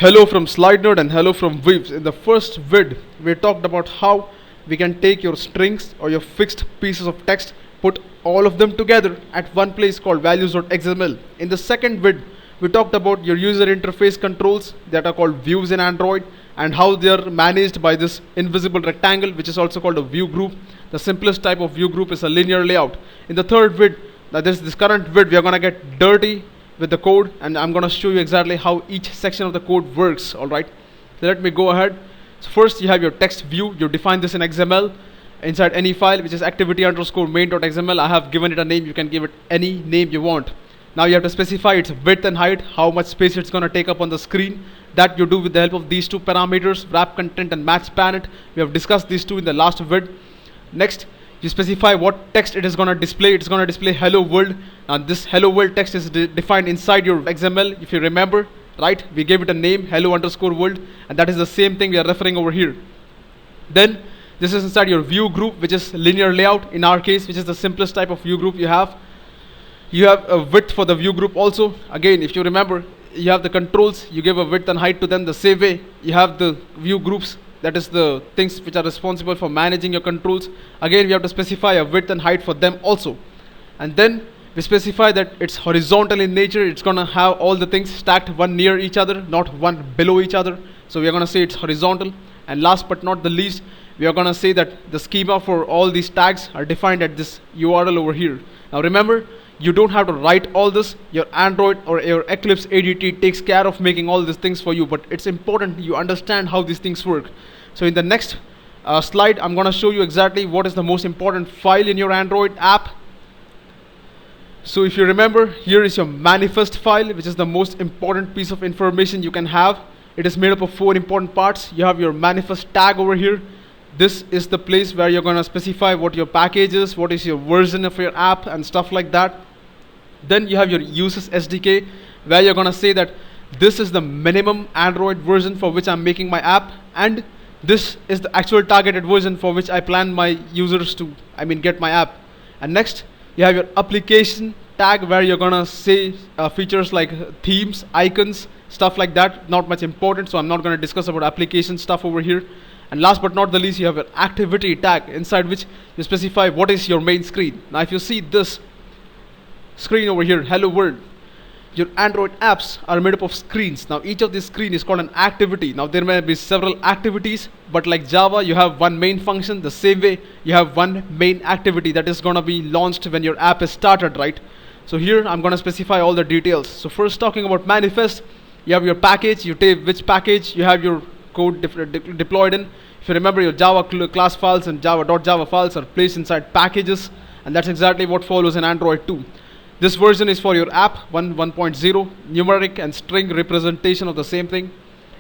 Hello from SlideNode and hello from Weaves. In the first vid, we talked about how we can take your strings or your fixed pieces of text, put all of them together at one place called values.xml. In the second vid, we talked about your user interface controls that are called views in Android and how they are managed by this invisible rectangle, which is also called a view group. The simplest type of view group is a linear layout. In the third vid, this current vid, we are gonna get dirty with the code, and I'm going to show you exactly how each section of the code works. Alright, so let me go ahead. So first you have your text view. You define this in XML inside any file, which is activity underscore main.xml. I have given it a name. You can give it any name you want. Now you have to specify its width and height, how much space it's going to take up on the screen. That you do with the help of these two parameters, wrap content and match span it. We have discussed these two in the last vid. Next, you specify what text it is going to display. It's going to display hello world. Now this hello world text is defined inside your XML. If you remember, right, we gave it a name, hello underscore world, and that is the same thing we are referring over here. Then this is inside your view group, which is linear layout in our case, which is the simplest type of view group you have. You have a width for the view group also. Again, if you remember, you have the controls, you give a width and height to them. The same way you have the view groups, that is the things which are responsible for managing your controls. Again, we have to specify a width and height for them also. And then we specify that it's horizontal in nature. It's gonna have all the things stacked one near each other, not one below each other. So we are gonna say it's horizontal. And last but not the least, we are gonna say that the schema for all these tags are defined at this URL over here. Now remember, you don't have to write all this. Your Android or your Eclipse ADT takes care of making all these things for you, but it's important you understand how these things work. So in the next slide, I'm going to show you exactly what is the most important file in your Android app. So if you remember, here is your manifest file, which is the most important piece of information you can have. It is made up of 4 important parts. You have your manifest tag over here. This is the place where you're going to specify what your package is, what is your version of your app and stuff like that. Then you have your uses SDK, where you're going to say that this is the minimum Android version for which I'm making my app, and this is the actual targeted version for which I plan my users to, get my app. And next, you have your application tag, where you're going to say features like themes, icons, stuff like that. Not much important, so I'm not going to discuss about application stuff over here. And last but not the least, you have your activity tag, inside which you specify what is your main screen. Now if you see this screen over here, hello world, your Android apps are made up of screens. Now each of these screen is called an activity. Now there may be several activities, but like Java, you have one main function. The same way you have one main activity that is going to be launched when your app is started, right? So here I'm going to specify all the details. So first, talking about manifest, you have your package. You take which package you have your code deployed in. If you remember, your Java class files and Java.java files are placed inside packages, and that's exactly what follows in Android 2. This version is for your app 1.0, numeric and string representation of the same thing.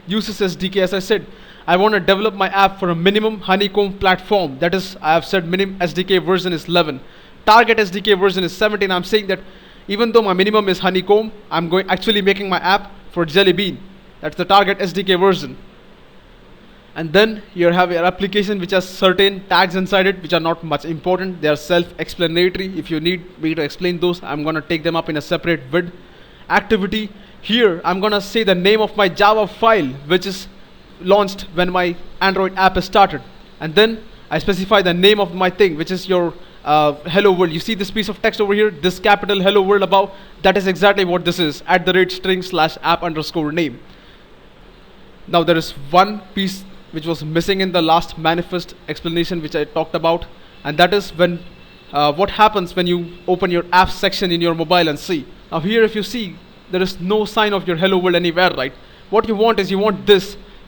Uses SDK, as I said, I want to develop my app for a minimum honeycomb platform. That is, I have said minimum SDK version is 11. Target SDK version is 17. I'm saying that even though my minimum is honeycomb, I'm actually making my app for Jelly Bean. That's the target SDK version. And then you have your application, which has certain tags inside it, which are not much important. They are self-explanatory. If you need me to explain those, I'm going to take them up in a separate vid. Activity, here I'm going to say the name of my Java file, which is launched when my Android app is started. And then I specify the name of my thing, which is your hello world. You see this piece of text over here, this capital hello world above? That is exactly what this is, @string/app_name. Now there is one piece which was missing in the last manifest explanation which I talked about, and that is when what happens when you open your apps section in your mobile and see. Now here, if you see, there is no sign of your hello world anywhere, right? What you want is, you want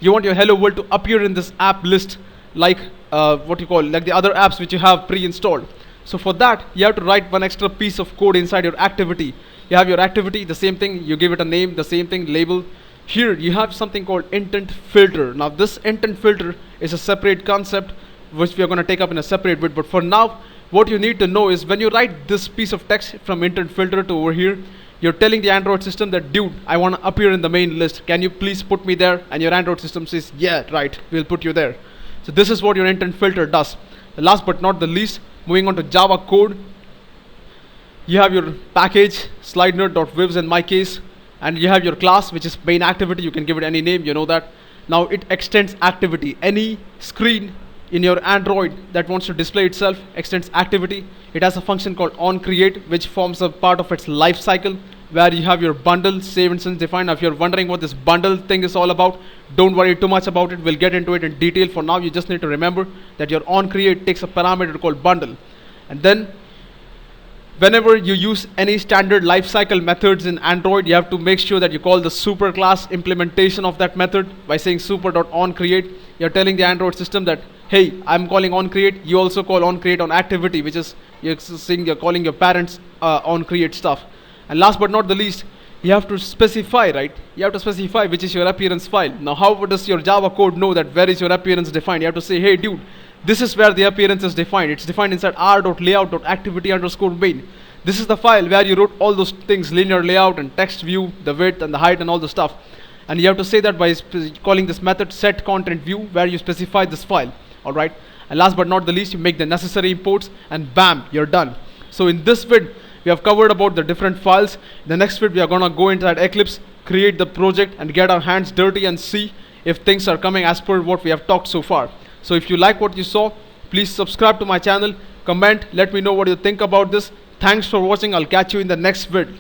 your hello world to appear in this app list, like like the other apps which you have pre-installed. So for that, you have to write one extra piece of code inside your activity. You have your activity, the same thing, you give it a name, the same thing, label. Here you have something called intent filter. Now this intent filter is a separate concept which we are going to take up in a separate bit, but for now what you need to know is, when you write this piece of text from intent filter to over here, you're telling the Android system that, dude, I want to appear in the main list, can you please put me there? And your Android system says, yeah, right, we'll put you there. So this is what your intent filter does. Last but not the least, moving on to Java code, you have your package slidenerd.wivs in my case. And you have your class, which is main activity. You can give it any name, you know that. Now it extends activity. Any screen in your Android that wants to display itself extends activity. It has a function called onCreate, which forms a part of its life cycle, where you have your bundle save instance defined. Now if you're wondering what this bundle thing is all about, don't worry too much about it. We'll get into it in detail. For now, you just need to remember that your onCreate takes a parameter called bundle. And then whenever you use any standard lifecycle methods in Android, you have to make sure that you call the superclass implementation of that method by saying super.onCreate. You're telling the Android system that, hey, I'm calling onCreate. You also call onCreate on activity, which is you're saying you're calling your parents onCreate stuff. And last but not the least, you have to specify, right? You have to specify which is your appearance file. Now, how does your Java code know that where is your appearance defined? You have to say, hey, dude, this is where the appearance is defined. It's defined inside r.layout.activity_main. This is the file where you wrote all those things, linear layout and text view, the width and the height and all the stuff. And you have to say that by calling this method setContentView, where you specify this file. All right. And last but not the least, you make the necessary imports, and bam, you're done. So in this vid, we have covered about the different files. In the next vid, we are gonna go into that Eclipse, create the project, and get our hands dirty and see if things are coming as per what we have talked so far. So if you like what you saw, please subscribe to my channel, comment, let me know what you think about this. Thanks for watching. I'll catch you in the next vid.